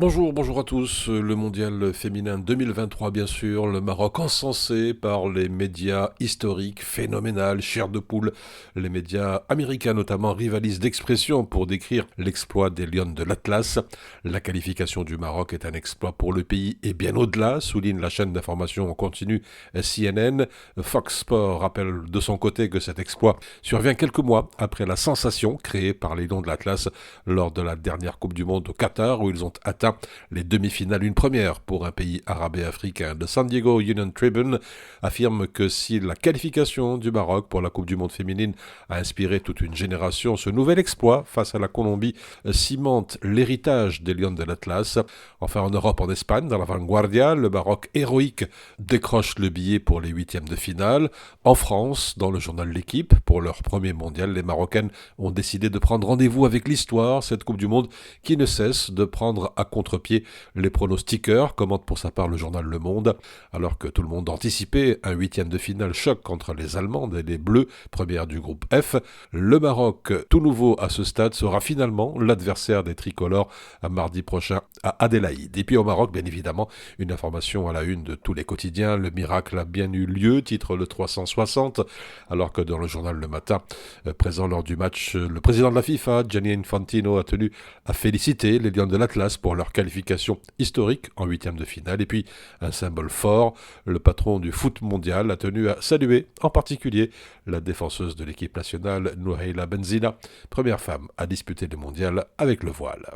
Bonjour à tous. Le mondial féminin 2023, bien sûr. Le Maroc encensé par les médias historiques, phénoménal, chair de poule. Les médias américains notamment rivalisent d'expression pour décrire l'exploit des Lions de l'Atlas. La qualification du Maroc est un exploit pour le pays et bien au-delà, souligne la chaîne d'information en continu CNN. Fox Sports rappelle de son côté que cet exploit survient quelques mois après la sensation créée par les Lions de l'Atlas lors de la dernière Coupe du Monde au Qatar où ils ont atteint les demi-finales, une première pour un pays arabe et africain. Le San Diego Union Tribune affirme que si la qualification du Maroc pour la Coupe du Monde féminine a inspiré toute une génération, ce nouvel exploit face à la Colombie cimente l'héritage des Lions de l'Atlas. Enfin, en Europe, en Espagne, dans la Vanguardia, le Maroc héroïque décroche le billet pour les huitièmes de finale. En France, dans le journal L'Équipe, pour leur premier mondial, les Marocaines ont décidé de prendre rendez-vous avec l'histoire, cette Coupe du Monde qui ne cesse de prendre à contre-pied les pronostiqueurs, commente pour sa part le journal Le Monde, alors que tout le monde anticipait un huitième de finale choc contre les Allemandes et les Bleus, première du groupe F. Le Maroc, tout nouveau à ce stade, sera finalement l'adversaire des tricolores à mardi prochain à Adélaïde. Et puis au Maroc, bien évidemment, une information à la une de tous les quotidiens, le miracle a bien eu lieu, titre le 360, alors que dans le journal Le Matin, présent lors du match, le président de la FIFA, Gianni Infantino, a tenu à féliciter les Lions de l'Atlas pour leur qualification historique en huitième de finale. Et puis, un symbole fort, le patron du foot mondial a tenu à saluer en particulier la défenseuse de l'équipe nationale, Nouhaila Benzina, première femme à disputer le mondial avec le voile.